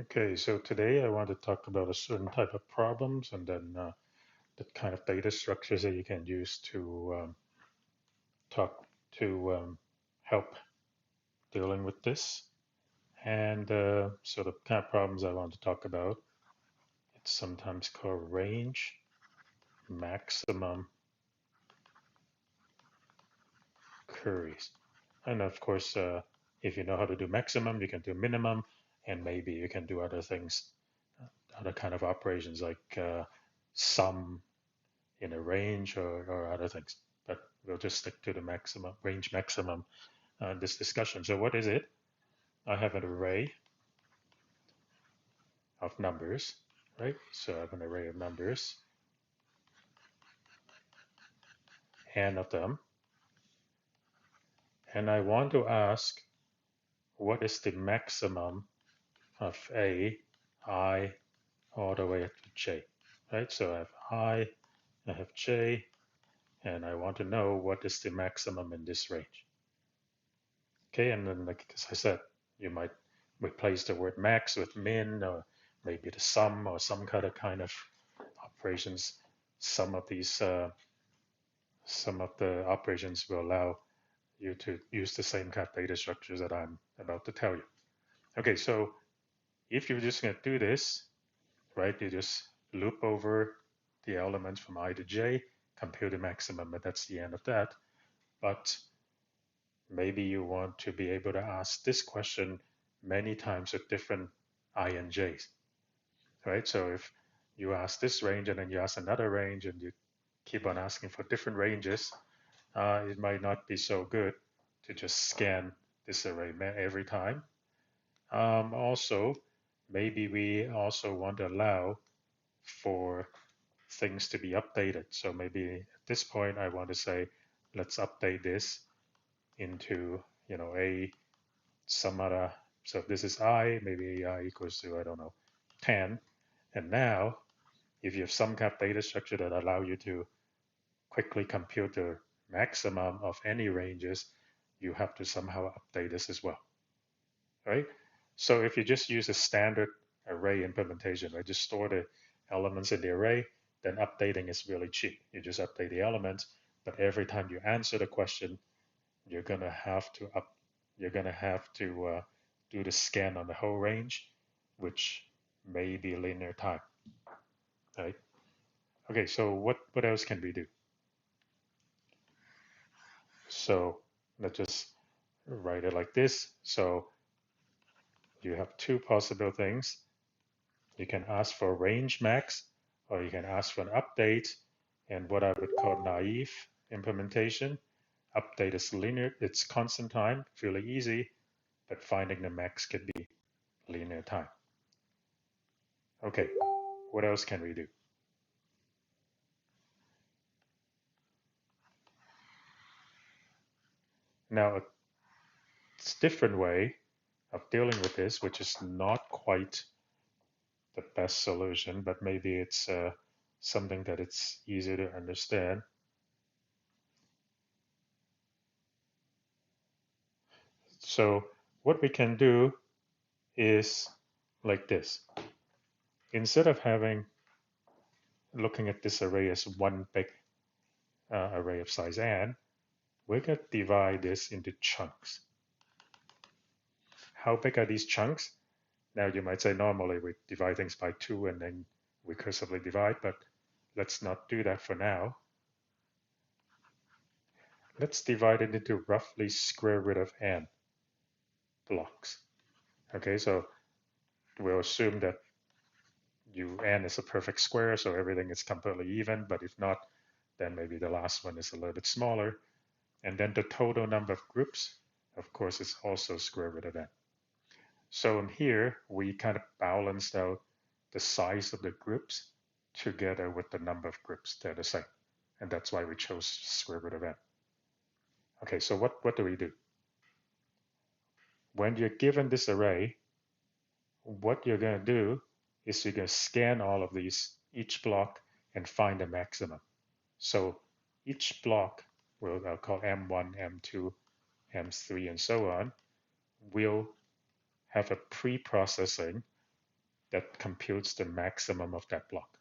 Okay, so today I want to talk about a certain type of problems and then the kind of data structures that you can use to talk to help dealing with this. And so the kind of problems I want to talk about, it's sometimes called range maximum queries. And of course, if you know how to do maximum, you can do minimum, and maybe you can do other things, other kind of operations like sum in a range or other things. But we'll just stick to the maximum range maximum in this discussion. So what is it? I have an array of numbers, right? So I have an array of numbers, n of them, and I want to ask what is the maximum of a, I, all the way to j, right? So I have I have j, and I want to know what is the maximum in this range. Okay, and then like as I said, you might replace the word max with min, or maybe the sum, or some kind of operations. Some of these, some of the operations will allow you to use the same kind of data structures that I'm about to tell you. Okay, so if you're just going to do this, right, you just loop over the elements from I to j, compute the maximum, but that's the end of that. But maybe you want to be able to ask this question many times with different I and j's, right? So if you ask this range and then you ask another range and you keep on asking for different ranges, it might not be so good to just scan this array every time. Also, maybe we also want to allow for things to be updated. So maybe at this point, I want to say, let's update this into, a some other. So if this is I, maybe I equals to, I don't know, 10. And now, if you have some kind of data structure that allow you to quickly compute the maximum of any ranges, you have to somehow update this as well, right? So if you just use a standard array implementation, right, just store the elements in the array, then updating is really cheap. You just update the elements, but every time you answer the question, you're gonna have to do the scan on the whole range, which may be linear time, right? Okay, so what else can we do? So let's just write it like this. So you have two possible things. You can ask for range max, or you can ask for an update, and what I would call naive implementation. Update is linear, it's constant time, really easy, but finding the max could be linear time. Okay, what else can we do? Now, a different way of dealing with this, which is not quite the best solution, but maybe it's something that it's easier to understand. So what we can do is like this. Instead of looking at this array as one big array of size n, we could divide this into chunks. How big are these chunks? Now you might say normally we divide things by 2 and then recursively divide, but let's not do that for now. Let's divide it into roughly square root of n blocks. Okay, so we'll assume that n is a perfect square, so everything is completely even, but if not, then maybe the last one is a little bit smaller. And then the total number of groups, of course, is also square root of n. So in here, we kind of balanced out the size of the groups together with the number of groups. They're the same. And that's why we chose square root of n. Okay, so what do we do? When you're given this array, what you're going to do is you're going to scan all of these, each block, and find the maximum. So each block, I'll call M1, M2, M3, and so on, will have a pre-processing that computes the maximum of that block.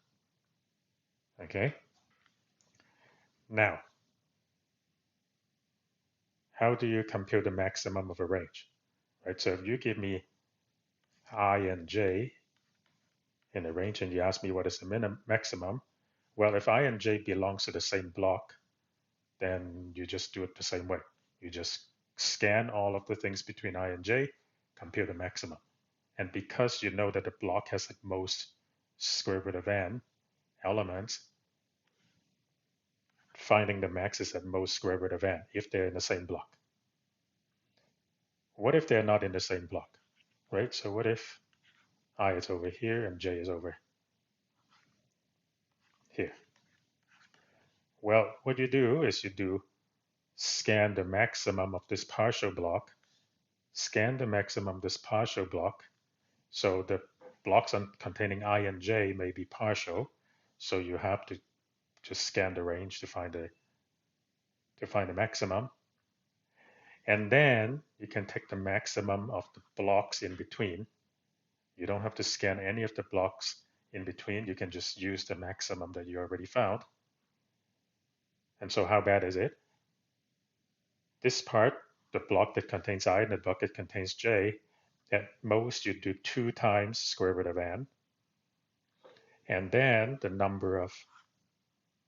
Okay? Now, how do you compute the maximum of a range? Right? So if you give me I and j in a range and you ask me what is the maximum, well, if I and j belongs to the same block, then you just do it the same way. You just scan all of the things between I and j, compute the maximum. And because you know that the block has at most square root of n elements, finding the max is at most square root of n if they're in the same block. What if they're not in the same block, right? So what if I is over here and j is over here? Well, what you do is you do scan the maximum of this partial block, scan the maximum of this partial block. So the blocks containing I and j may be partial, so you have to just scan the range to find the maximum. And then you can take the maximum of the blocks in between. You don't have to scan any of the blocks in between. You can just use the maximum that you already found. And so how bad is it? This part, the block that contains I and the block that contains j, at most you do 2 times square root of n. And then the number of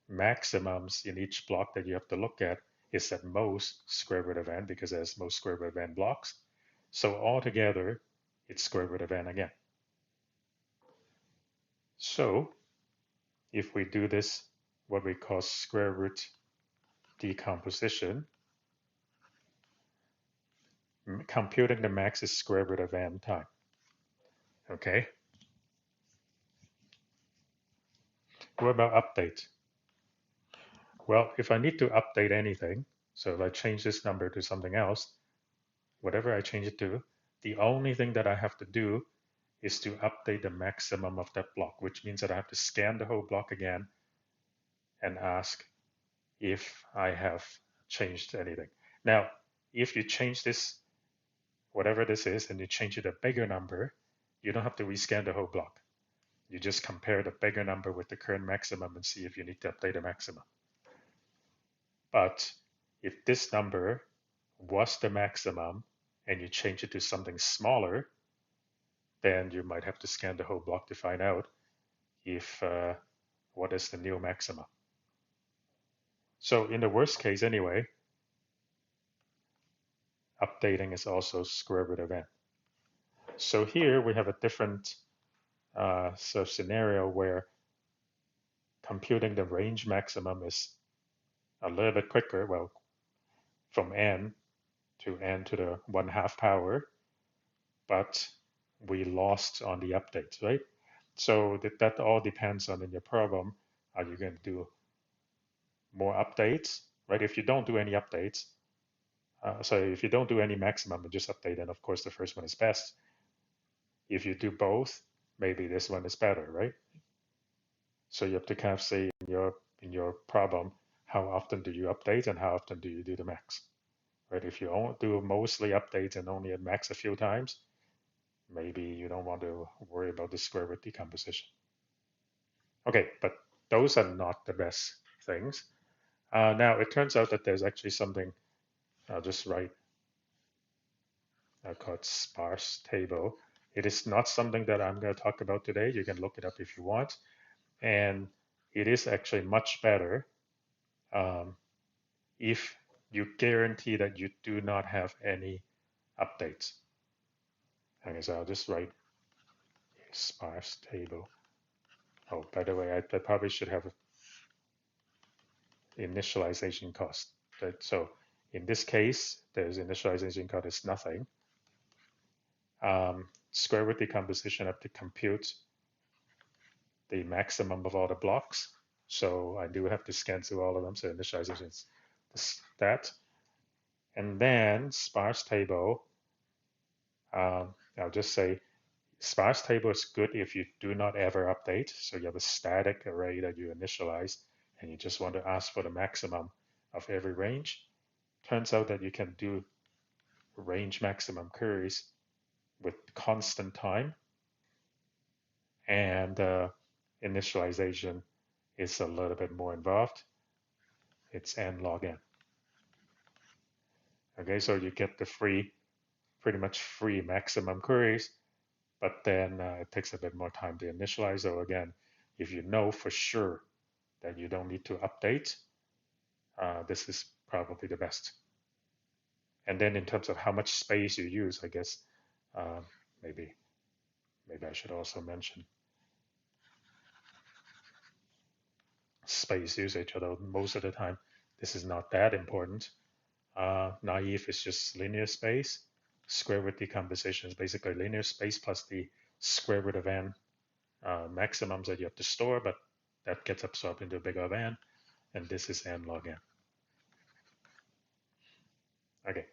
maximums in each block that you have to look at is at most square root of n because there's most square root of n blocks. So altogether, it's square root of n again. So if we do this, what we call square root decomposition, computing the max is square root of n time. Okay. What about update? Well, if I need to update anything, so if I change this number to something else, whatever I change it to, the only thing that I have to do is to update the maximum of that block, which means that I have to scan the whole block again and ask if I have changed anything. Now, if you change this, whatever this is, and you change it to a bigger number, you don't have to rescan the whole block. You just compare the bigger number with the current maximum and see if you need to update the maximum. But if this number was the maximum and you change it to something smaller, then you might have to scan the whole block to find out if what is the new maximum. So in the worst case anyway, updating is also square root of n. So here we have a different sort of scenario where computing the range maximum is a little bit quicker, well, from n to the 1/2 power, but we lost on the updates, right? So that all depends on in your problem, are you going to do more updates, right? If you don't do any updates, so if you don't do any maximum and just update, then of course the first one is best. If you do both, maybe this one is better, right? So you have to kind of say in your problem, how often do you update and how often do you do the max, right? If you do mostly updates and only at max a few times, maybe you don't want to worry about the square root decomposition. Okay, but those are not the best things. Now it turns out that there's actually something, I'll just write called sparse table. It is not something that I'm going to talk about today. You can look it up if you want. And it is actually much better if you guarantee that you do not have any updates. Okay, so I'll just write sparse table. Oh, by the way, I probably should have initialization cost. So in this case, there's initialization cost is nothing. Square root decomposition, I have to compute the maximum of all the blocks. So I do have to scan through all of them. So initialization is that. And then sparse table, I'll just say sparse table is good if you do not ever update. So you have a static array that you initialize and you just want to ask for the maximum of every range. Turns out that you can do range maximum queries with constant time. and initialization is a little bit more involved. It's n log n. Okay, so you get the pretty much free maximum queries, but then it takes a bit more time to initialize. So again, if you know for sure that you don't need to update, this is probably the best. And then in terms of how much space you use, I guess uh, maybe I should also mention space usage, although most of the time this is not that important. Naive is just linear space. Square root decomposition is basically linear space plus the square root of n maximums that you have to store, but that gets absorbed into a big O of n, and this is n log n. Okay.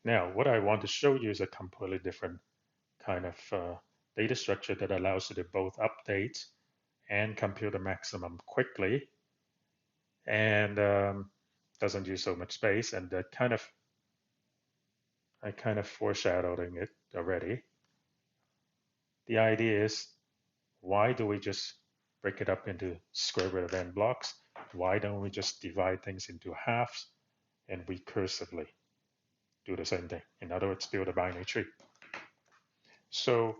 Now, what I want to show you is a completely different kind of data structure that allows you to both update and compute the maximum quickly, and doesn't use so much space. And that I kind of foreshadowing it already. The idea is, why do we just break it up into square root of n blocks? Why don't we just divide things into halves and recursively do the same thing? In other words, build a binary tree. So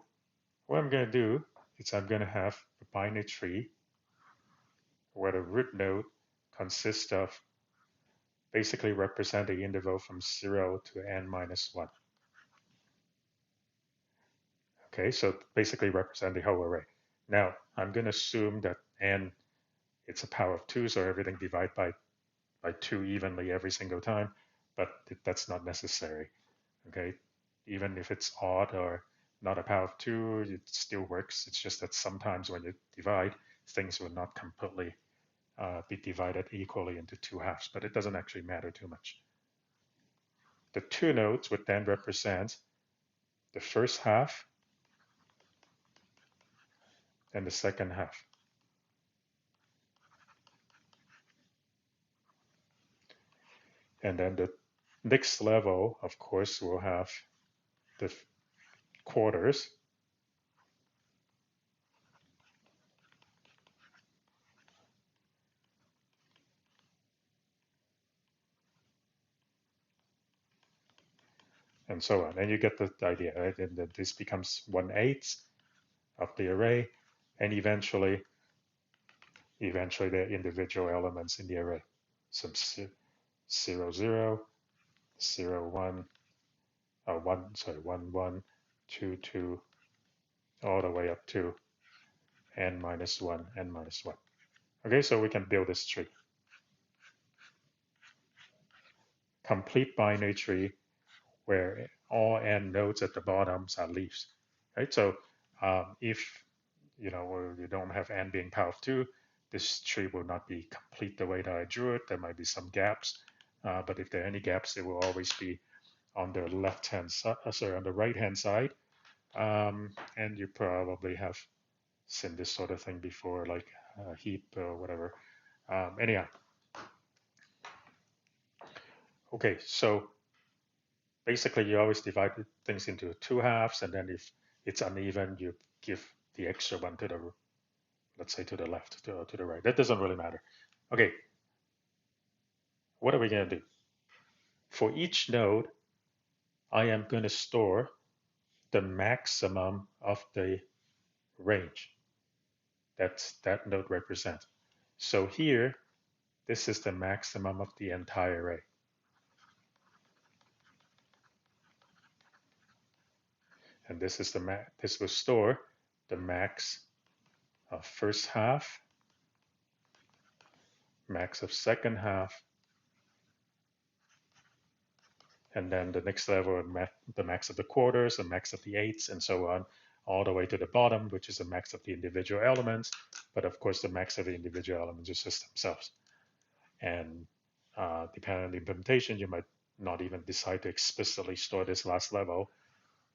what I'm going to do is I'm going to have a binary tree where the root node consists of basically representing the interval from 0 to n minus 1. Okay, so basically represent the whole array. Now, I'm going to assume that n, it's a power of 2, so everything divided by 2 evenly every single time, but that's not necessary. Okay, even if it's odd or not a power of 2, it still works. It's just that sometimes when you divide, things will not completely be divided equally into two halves, but it doesn't actually matter too much. The two nodes would then represent the first half and the second half. And then the next level, of course, will have the quarters. And so on. And you get the idea, right? And then this becomes 1/8 of the array, and eventually the individual elements in the array. Some 0, 0, 0, 1, 1, 1, 2, 2, all the way up to n minus 1, n minus 1. Okay, so we can build this tree. Complete binary tree where all n nodes at the bottoms are leaves. Right, so if you don't have n being power of 2, this tree will not be complete the way that I drew it. There might be some gaps, but if there are any gaps, it will always be on the left-hand side, on the right-hand side. And you probably have seen this sort of thing before, like a heap or whatever. Anyhow, okay, so basically you always divide things into two halves, and then if it's uneven, you give the extra one to the, let's say, to the left, to the right. That doesn't really matter. Okay, what are we going to do? For each node, I am going to store the maximum of the range that node represents. So here, this is the maximum of the entire array. And this is this will store the max of first half, max of second half, and then the next level, the max of the quarters, the max of the eighths, and so on, all the way to the bottom, which is the max of the individual elements. But of course, the max of the individual elements is just themselves. And depending on the implementation, you might not even decide to explicitly store this last level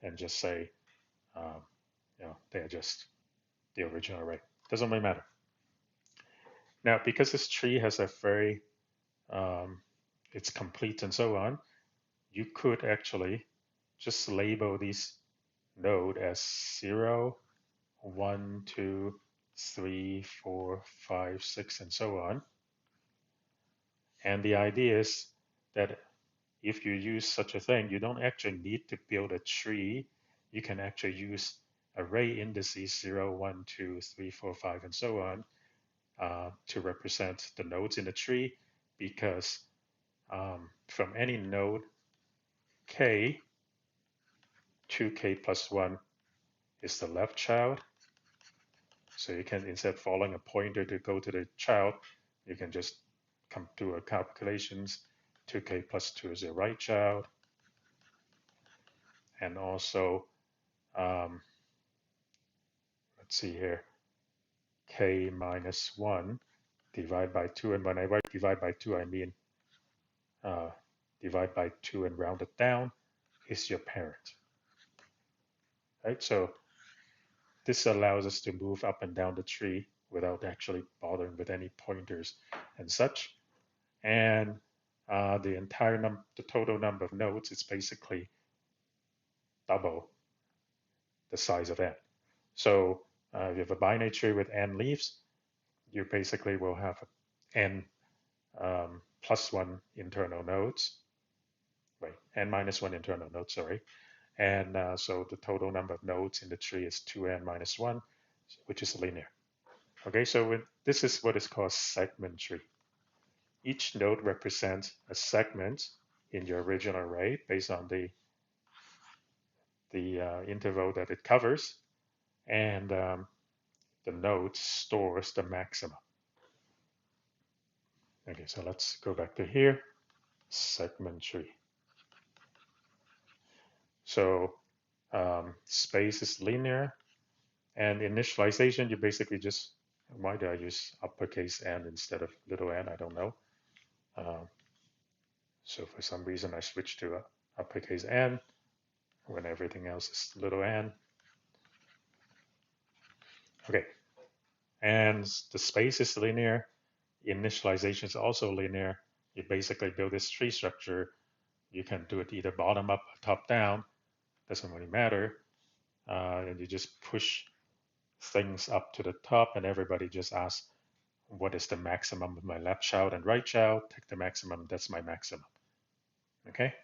and just say, they're just the original array. Doesn't really matter. Now, because this tree has a very, it's complete and so on, you could actually just label these node as 0, 1, 2, 3, 4, 5, 6, and so on. And the idea is that if you use such a thing, you don't actually need to build a tree. You can actually use array indices 0, 1, 2, 3, 4, 5, and so on to represent the nodes in the tree, because from any node k, 2k plus 1 is the left child. So you can, instead of following a pointer to go to the child, you can just come to a calculations. 2k plus 2 is the right child. And also, let's see here, k minus 1 divide by 2. And when I write divide by 2, I mean divide by 2 and round it down is your parent. Right? So this allows us to move up and down the tree without actually bothering with any pointers and such. And the total number of nodes is basically double the size of n. So if you have a binary tree with n leaves, you basically will have n plus 1 internal nodes, right? N minus 1 internal nodes, sorry. And so the total number of nodes in the tree is 2n minus 1, which is linear. Okay, so this is what is called segment tree. Each node represents a segment in your original array based on the interval that it covers, and the node stores the maximum. Okay, so let's go back to here, segment tree. So space is linear, and initialization, you basically just, why do I use uppercase n instead of little n? I don't know. So for some reason I switched to uppercase n when everything else is little n. Okay, and the space is linear. Initialization is also linear. You basically build this tree structure. You can do it either bottom up or top down. Doesn't really matter. And you just push things up to the top, and everybody just asks, what is the maximum of my left child and right child? Take the maximum, that's my maximum. Okay?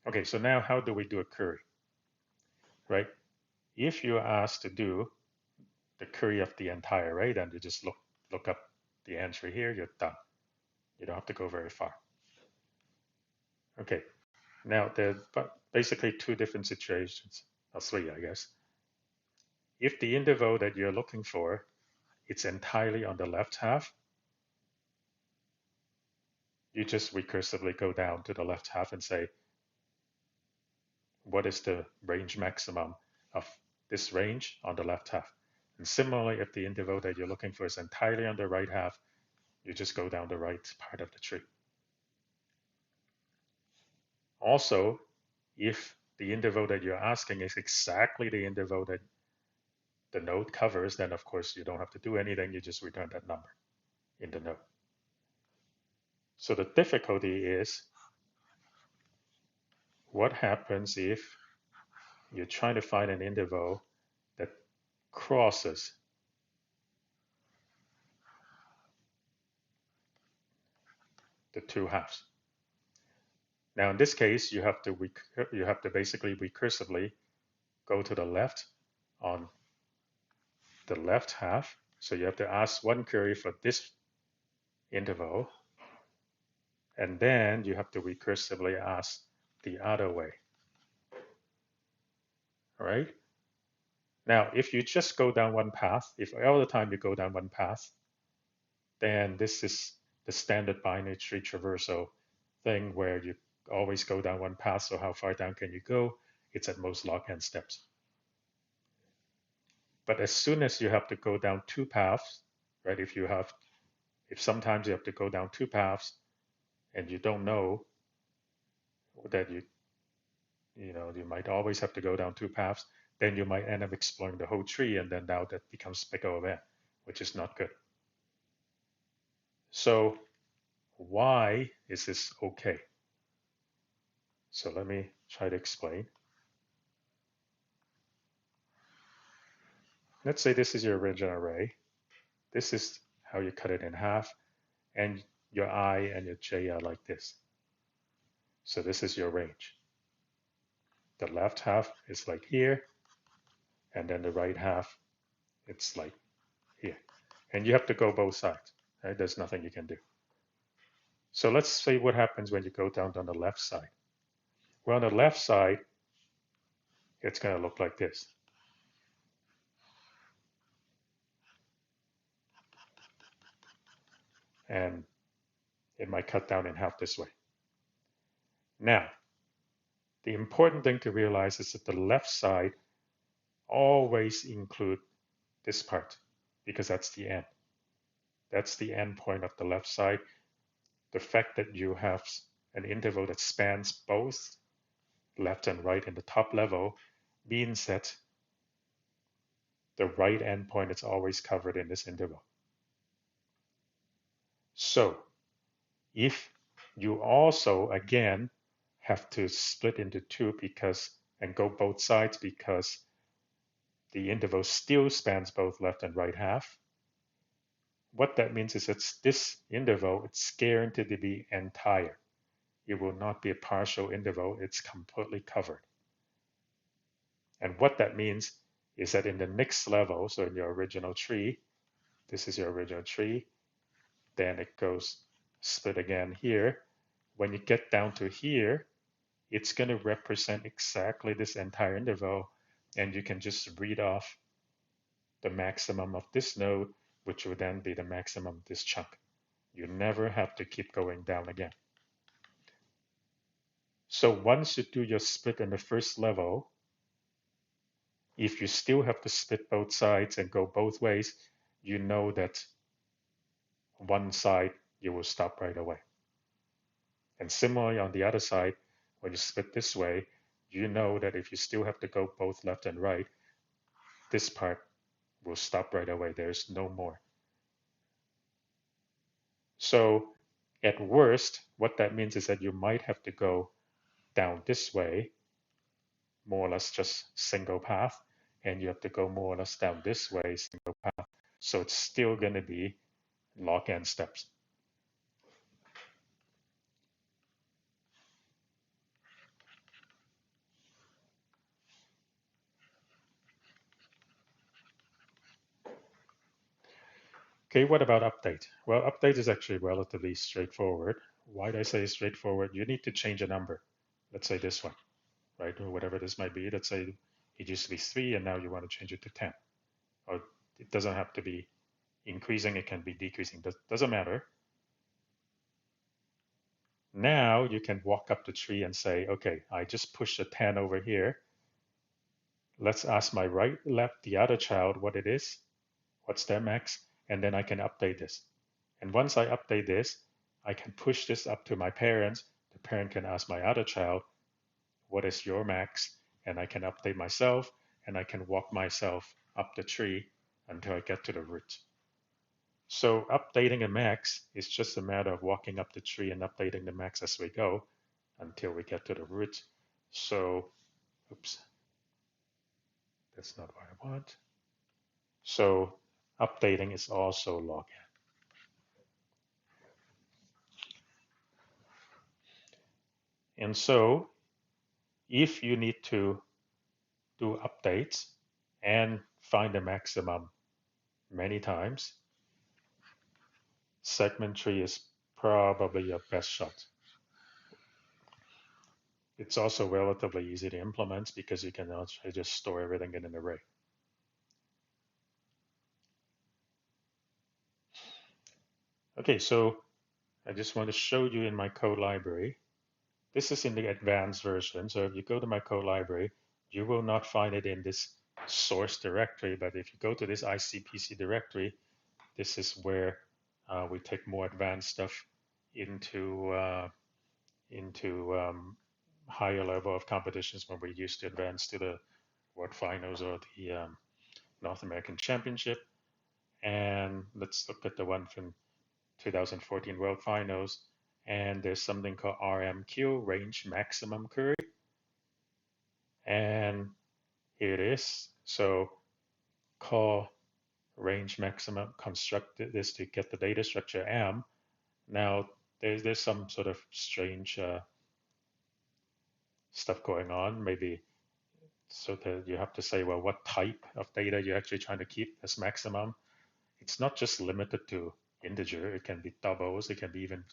Okay, so now how do we do a query? Right? If you're asked to do the query of the entire array, then you just look up the answer here, you're done. You don't have to go very far. Okay, now there are basically two different situations, or three, I guess. If the interval that you're looking for, it's entirely on the left half, you just recursively go down to the left half and say, what is the range maximum of this range on the left half? And similarly, if the interval that you're looking for is entirely on the right half, you just go down the right part of the tree. Also, if the interval that you're asking is exactly the interval that the node covers, then of course you don't have to do anything, you just return that number in the node. So the difficulty is, what happens if you're trying to find an interval that crosses the two halves? Now in this case, you have to basically recursively go to the left on the left half. So you have to ask one query for this interval, and then you have to recursively ask the other way. All right? Now, if you just go down one path, if all the time you go down one path, then this is the standard binary tree traversal thing where you always go down one path. So how far down can you go? It's at most log n steps. But as soon as you have to go down two paths, right? If sometimes you have to go down two paths and you don't know that you might always have to go down two paths, then you might end up exploring the whole tree, and then now that becomes big O of n, which is not good. So why is this okay? So let me try to explain. let's say this is your original array. This is how you cut it in half, and your I and your j are like this. So this is your range. The left half is like here, and then the right half, it's like here. And you have to go both sides, right? There's nothing you can do. So let's see what happens when you go down on the left side. Well, on the left side, it's going to look like this. And it might cut down in half this way. Now, the important thing to realize is that the left side always include this part because that's the end. That's the end point of the left side. The fact that you have an interval that spans both left and right in the top level means that the right endpoint is always covered in this interval. So if you also, again, have to split into two and go both sides because the interval still spans both left and right half, what that means is that this interval, it's guaranteed to be entire. It will not be a partial interval, it's completely covered. And what that means is that in the next level, so in your original tree, this is your original tree, then it goes split again here. When you get down to here, it's going to represent exactly this entire interval, and you can just read off the maximum of this node, which will then be the maximum of this chunk. You never have to keep going down again. So once you do your split in the first level, if you still have to split both sides and go both ways, you know that one side you will stop right away. And similarly on the other side, when you split this way, you know that if you still have to go both left and right, this part will stop right away. There's no more. So at worst, what that means is that you might have to go down this way, more or less just single path, and you have to go more or less down this way, single path. So it's still going to be log n steps. Okay, what about update? Well, update is actually relatively straightforward. Why do I say straightforward? You need to change a number. Let's say this one, right? Or whatever this might be. Let's say it used to be 3 and now you want to change it to 10. Or it doesn't have to be increasing, it can be decreasing. Doesn't matter. Now you can walk up the tree and say, okay, I just pushed a 10 over here. Let's ask my right, left, the other child what it is, what's their max, and then I can update this. And once I update this, I can push this up to my parents. The parent can ask my other child, what is your max? And I can update myself, and I can walk myself up the tree until I get to the root. So updating a max is just a matter of walking up the tree and updating the max as we go until we get to the root. So, oops, that's not what I want. So updating is also log n. And so if you need to do updates and find the maximum many times, segment tree is probably your best shot. It's also relatively easy to implement because you can actually just store everything in an array. Okay, so I just want to show you in my code library. This is in the advanced version. So if you go to my code library, you will not find it in this source directory. But if you go to this ICPC directory, this is where we take more advanced stuff into higher level of competitions when we used to advance to the World Finals or the North American Championship. And let's look at the one from 2014 World Finals. And there's something called RMQ, Range Maximum Query. And here it is. So call range maximum, construct this to get the data structure M. Now there's some sort of strange stuff going on. Maybe so that you have to say, well, what type of data you're actually trying to keep as maximum. It's not just limited to integer. It can be doubles. It can be even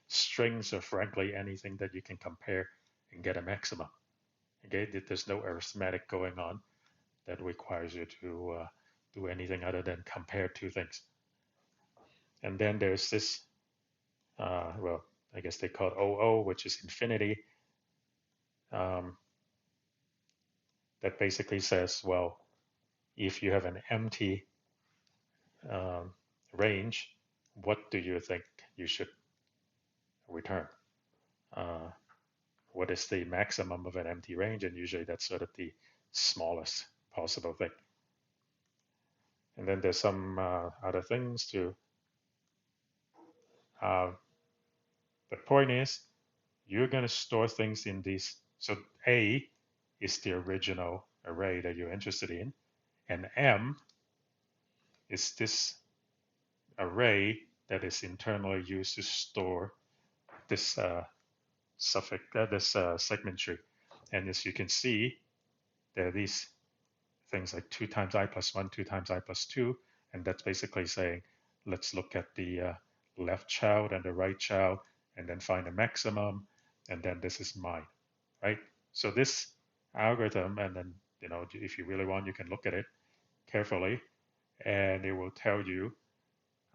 strings, or frankly anything that you can compare and get a maximum. Okay, there's no arithmetic going on that requires you to do anything other than compare two things. And then there's this, well, I guess they call it OO, which is infinity. Um, that basically says, well, if you have an empty um, range, what do you think you should return? Uh, what is the maximum of an empty range? And usually that's sort of the smallest possible thing. And then there's some other things too. The point is, you're going to store things in these. So A is the original array that you're interested in, and M is this array that is internally used to store this suffix, this segment tree. And as you can see, there are these things like 2 times I plus 1, 2 times I plus 2, and that's basically saying, let's look at the left child and the right child, and then find a maximum, and then this is mine, right? So this algorithm, and then if you really want, you can look at it carefully, and it will tell you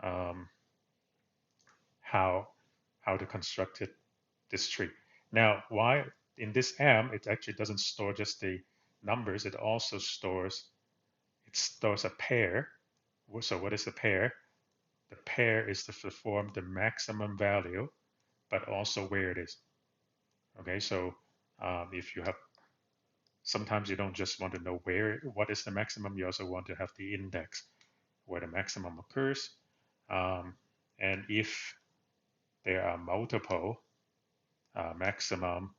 um, how to construct this tree. Now, why in this M it actually doesn't store just the numbers; it also stores a pair. So what is a pair? The pair is to perform the maximum value, but also where it is. Okay, so if you have, sometimes you don't just want to know what is the maximum, you also want to have the index where the maximum occurs. And if there are multiple maximum,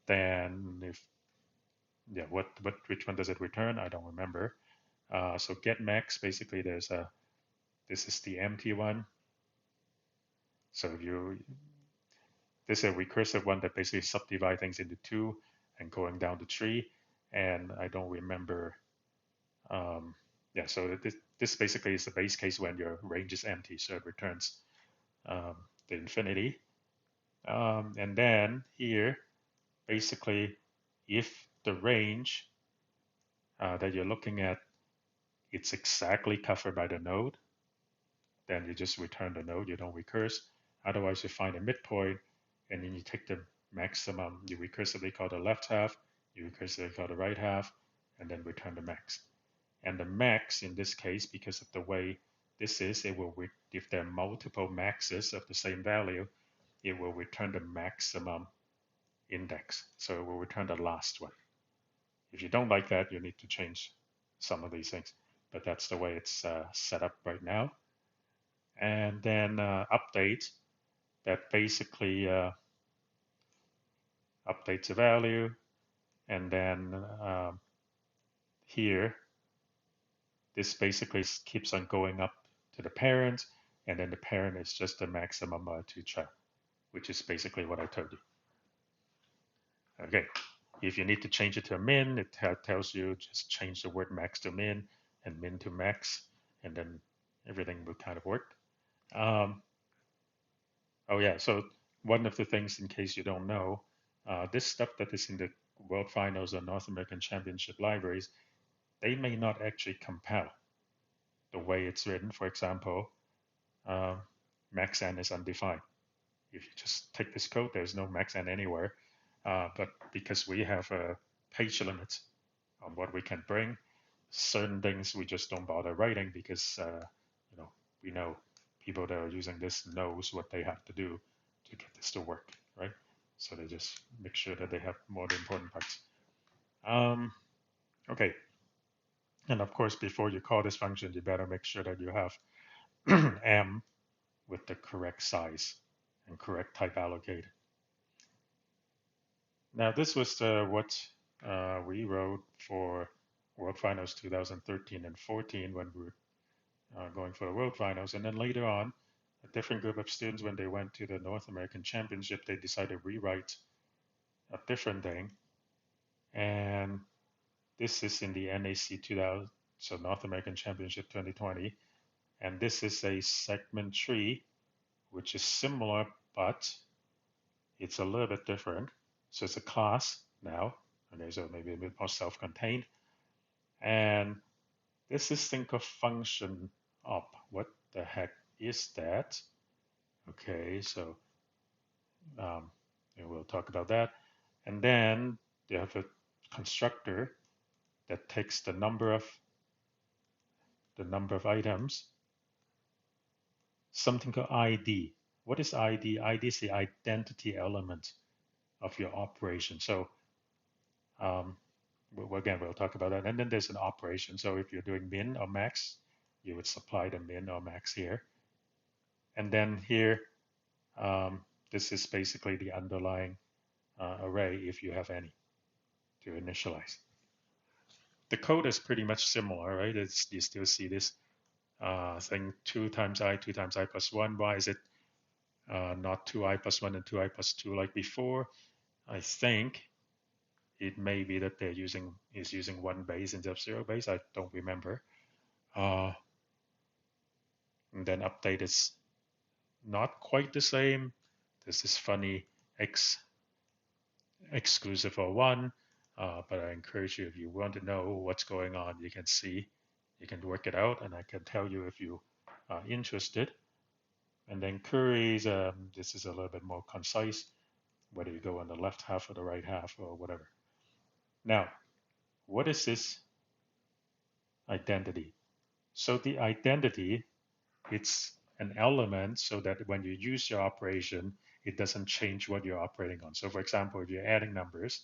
then which one does it return? I don't remember. So get max, basically this is the empty one. So this is a recursive one that basically subdivides things into two and going down the tree. And I don't remember. Yeah, so this basically is the base case when your range is empty, so it returns the infinity. And then here, basically, if the range that you're looking at, it's exactly covered by the node, then you just return the node, you don't recurse. Otherwise, you find a midpoint, and then you take the maximum, you recursively call the left half, you recursively call the right half, and then return the max. And the max in this case, because of the way this is, it will if there are multiple maxes of the same value, it will return the maximum index. So it will return the last one. If you don't like that, you need to change some of these things. But that's the way it's set up right now. And then update, that basically updates the value. And then here, this basically keeps on going up to the parent, and then the parent is just the maximum to child, which is basically what I told you. Okay, if you need to change it to a min, it tells you just change the word max to min and min to max, and then everything will kind of work. Oh yeah, so one of the things, in case you don't know, this stuff that is in the World Finals or North American Championship libraries, they may not actually compile the way it's written. For example, max n is undefined. If you just take this code, there's no max n anywhere. But because we have page limits on what we can bring, certain things we just don't bother writing because we know people that are using this knows what they have to do to get this to work, right? So they just make sure that they have more the important parts. Okay, and of course, before you call this function, you better make sure that you have m with the correct size and correct type allocated. Now, this was what we wrote for World Finals 2013 and 14 when we were going for the World Finals. And then later on, a different group of students, when they went to the North American Championship, they decided to rewrite a different thing. And this is in the NAC 2000, so North American Championship 2020. And this is a segment tree, which is similar, but it's a little bit different. So it's a class now. Okay, so maybe a bit more self-contained. And this is think of function up. What the heck is that? Okay, so we'll talk about that. And then you have a constructor that takes the number of items, something called ID. What is ID? ID is the identity element of your operation. So again, we'll talk about that. And then there's an operation. So if you're doing min or max, you would supply the min or max here. And then here, this is basically the underlying array if you have any to initialize. The code is pretty much similar, right? You still see this thing 2 times I plus 1. Why is it not 2i plus 1 and 2i plus 2 like before? I think it may be that they're using 1 base instead of 0 base. I don't remember. And then update is not quite the same. There's this funny x exclusive for 1. But I encourage you, if you want to know what's going on, you can see, you can work it out, and I can tell you if you are interested. And then queries, this is a little bit more concise, whether you go on the left half or the right half or whatever. Now, what is this identity? So the identity, it's an element so that when you use your operation, it doesn't change what you're operating on. So for example, if you're adding numbers,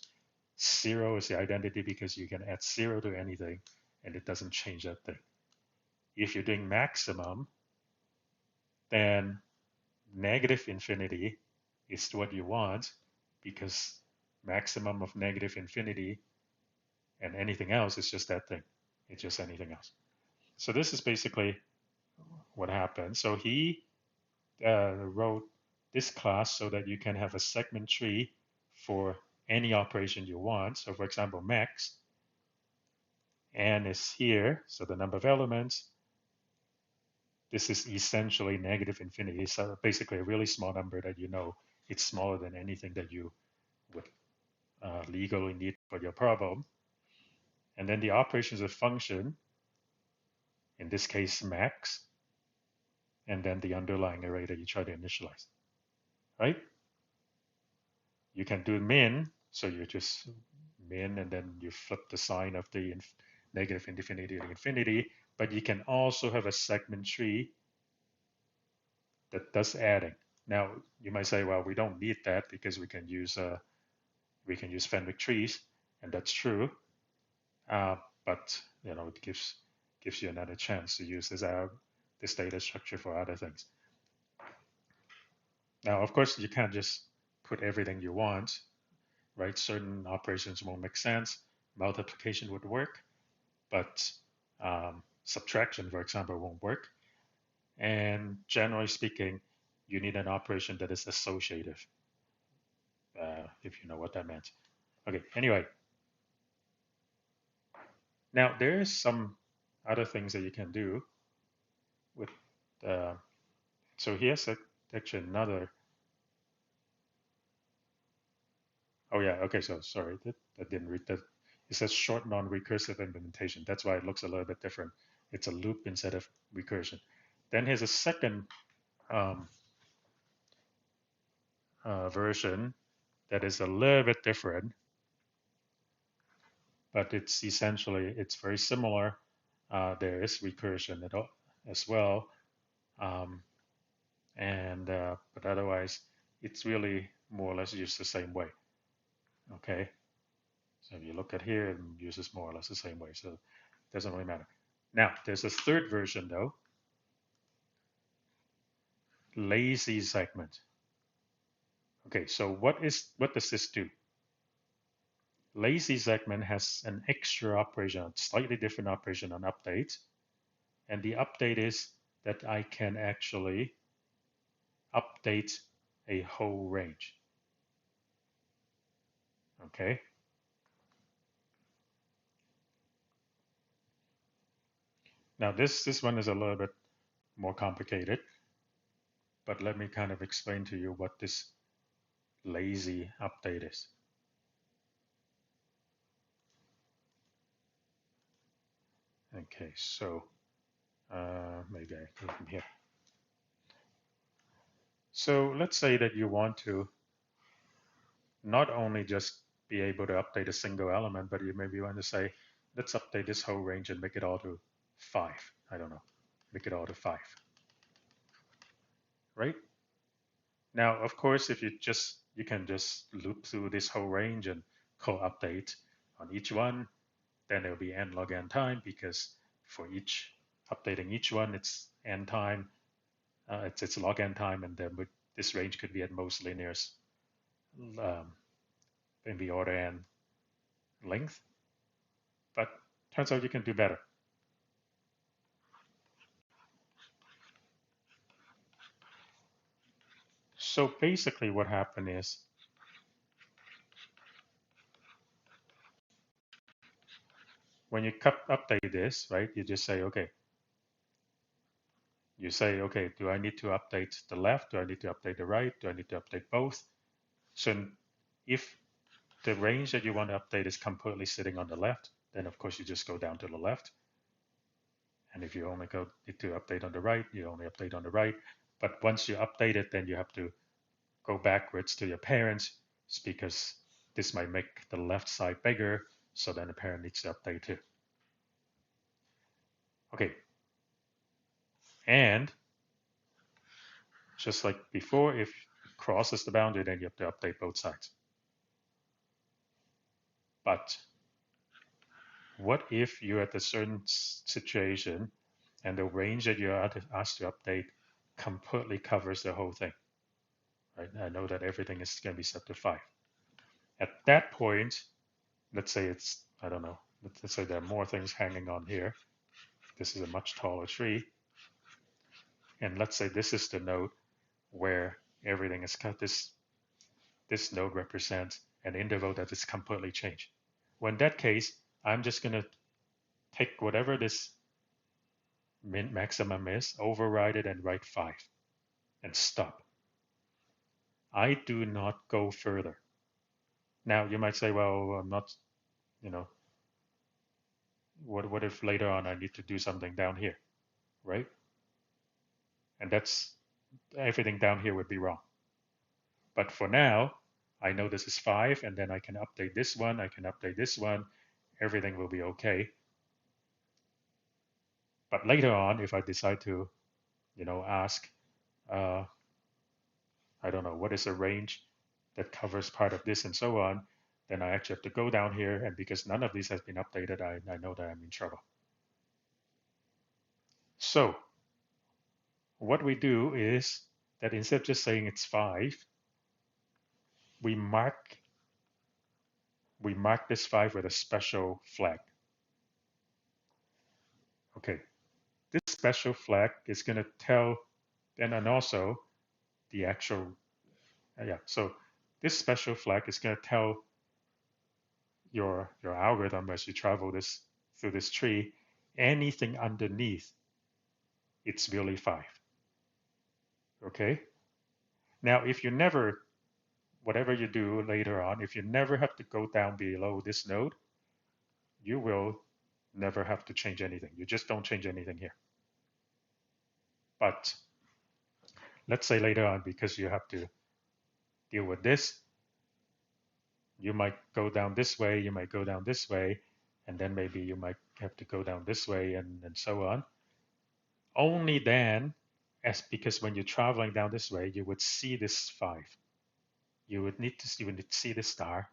0 is the identity because you can add 0 to anything and it doesn't change that thing. If you're doing maximum, then negative infinity is what you want because maximum of negative infinity and anything else is just that thing. It's just anything else. So this is basically what happened. So he wrote this class so that you can have a segment tree for any operation you want. So for example, max, n is here, so the number of elements. This is essentially negative infinity. So basically a really small number that you know it's smaller than anything that you would legally need for your problem. And then the operation is a function, in this case max, and then the underlying array that you try to initialize, right? You can do min, so you just min and then you flip the sign of the negative infinity to infinity, but you can also have a segment tree that does adding. Now you might say, well, we don't need that because we can use Fenwick trees, and that's true. But it gives you another chance to use this data structure for other things. Now, of course, you can't just put everything you want, right? Certain operations won't make sense. Multiplication would work, but subtraction, for example, won't work. And generally speaking, you need an operation that is associative, if you know what that meant. Okay, anyway. Now, there is some other things that you can do with, so here's actually another, oh yeah, okay, so sorry, that didn't read that. It says short non-recursive implementation. That's why it looks a little bit different. It's a loop instead of recursion. Then here's a second version that is a little bit different, but it's very similar. There is recursion as well, but otherwise it's really more or less used the same way. Okay, so if you look at here, it uses more or less the same way, so it doesn't really matter. Now there's a third version though, lazy segment. Okay, so what does this do? Lazy segment has an extra operation, a slightly different operation on update. And the update is that I can actually update a whole range. Okay. Now this one is a little bit more complicated, but let me kind of explain to you what this lazy update is. Okay, so maybe I go from here. So let's say that you want to not only just be able to update a single element, but you maybe want to say, let's update this whole range and make it all to 5. I don't know, make it all to 5, right? Now, of course, if you can just loop through this whole range and call update on each one, then it'll be n log n time because for each updating each one, it's n time, it's log n time, and then this range could be at most linears in the order n length. But turns out you can do better. So basically, what happened is when you update this, right? You just say, okay. You say, okay, do I need to update the left? Do I need to update the right? Do I need to update both? So if the range that you want to update is completely sitting on the left, then of course you just go down to the left. And if you only need to update on the right, you only update on the right. But once you update it, then you have to go backwards to your parents because this might make the left side bigger. So then the parent needs to update too. Okay. And just like before, if it crosses the boundary, then you have to update both sides. But what if you're at a certain situation and the range that you're asked to update completely covers the whole thing? Right? I know that everything is going to be set to 5. At that point, let's say it's, I don't know, let's say there are more things hanging on here. This is a much taller tree. And let's say this is the node where everything is cut. This node represents an interval that is completely changed. Well, in that case, I'm just going to take whatever this maximum is, override it, and write 5 and stop. I do not go further. Now, you might say, well, I'm not, you know, what if later on I need to do something down here, right? And that's everything down here would be wrong. But for now, I know this is 5, and then I can update this one, I can update this one, everything will be okay. But later on, if I decide to, ask, I don't know, what is a range that covers part of this and so on, then I actually have to go down here, and because none of these has been updated, I know that I'm in trouble. So what we do is that instead of just saying it's 5, we mark this 5 with a special flag. Okay, this special flag is going to tell, and then also the actual, so this special flag is going to tell your algorithm as you travel through this tree, anything underneath, it's really 5. Okay? Now, if you never, whatever you do later on, if you never have to go down below this node, you will never have to change anything. You just don't change anything here. But let's say later on, because you have to deal with this, you might go down this way, you might go down this way, and then maybe you might have to go down this way and so on. Only then, because when you're traveling down this way, you would see this 5. You would need to see the star.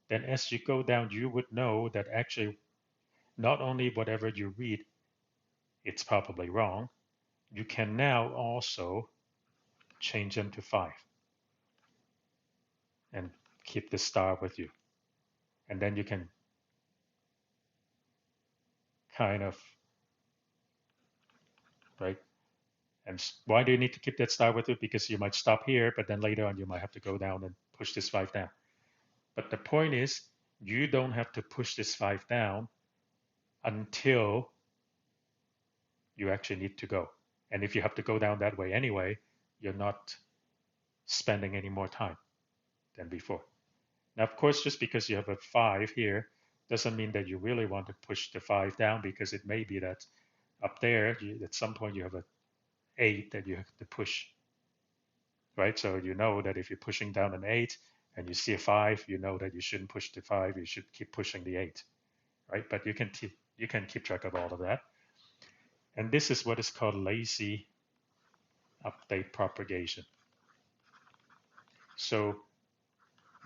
Then as you go down, you would know that actually not only whatever you read, it's probably wrong, you can now also change them to 5 and keep the star with you. And then you can kind of, right? And why do you need to keep that start with it? Because you might stop here, but then later on you might have to go down and push this 5 down. But the point is, you don't have to push this 5 down until you actually need to go. And if you have to go down that way anyway, you're not spending any more time than before. Now, of course, just because you have a 5 here doesn't mean that you really want to push the 5 down, because it may be that up there, at some point, you have a 8 that you have to push, right? So you know that if you're pushing down an 8 and you see a 5, you know that you shouldn't push the 5, you should keep pushing the 8, right? But you can keep track of all of that. And this is what is called lazy update propagation. So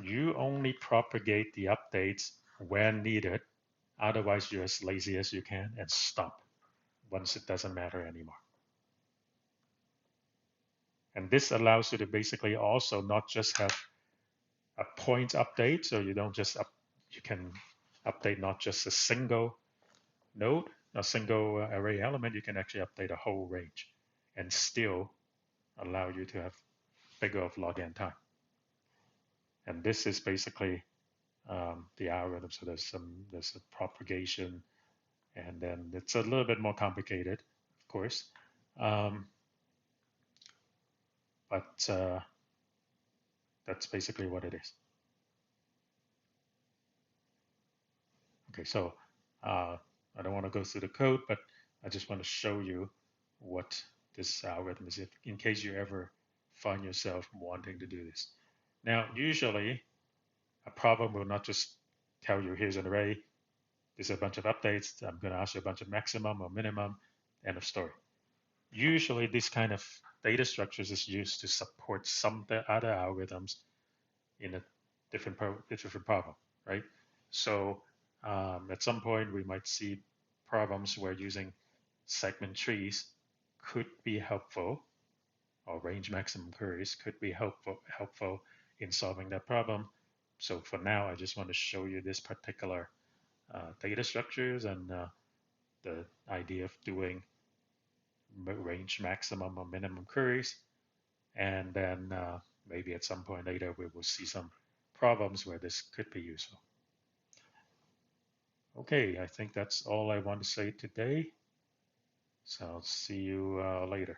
you only propagate the updates when needed. Otherwise, you're as lazy as you can and stop once it doesn't matter anymore. And this allows you to basically also not just have a point update, so you don't just you can update not just a single node, a single array element. You can actually update a whole range and still allow you to have bigger of log n time. And this is basically the algorithm. So there's a propagation, and then it's a little bit more complicated, of course, but that's basically what it is. Okay, so I don't want to go through the code, but I just want to show you what this algorithm is, if, in case you ever find yourself wanting to do this. Now, usually a problem will not just tell you, here's an array, there's a bunch of updates, I'm going to ask you a bunch of maximum or minimum, end of story. Usually this kind of data structures is used to support some other algorithms in a different problem, right? So at some point we might see problems where using segment trees could be helpful, or range maximum queries could be helpful in solving that problem. So for now, I just want to show you this particular data structures and the idea of doing range maximum or minimum queries. And then maybe at some point later, we will see some problems where this could be useful. Okay, I think that's all I want to say today. So I'll see you later.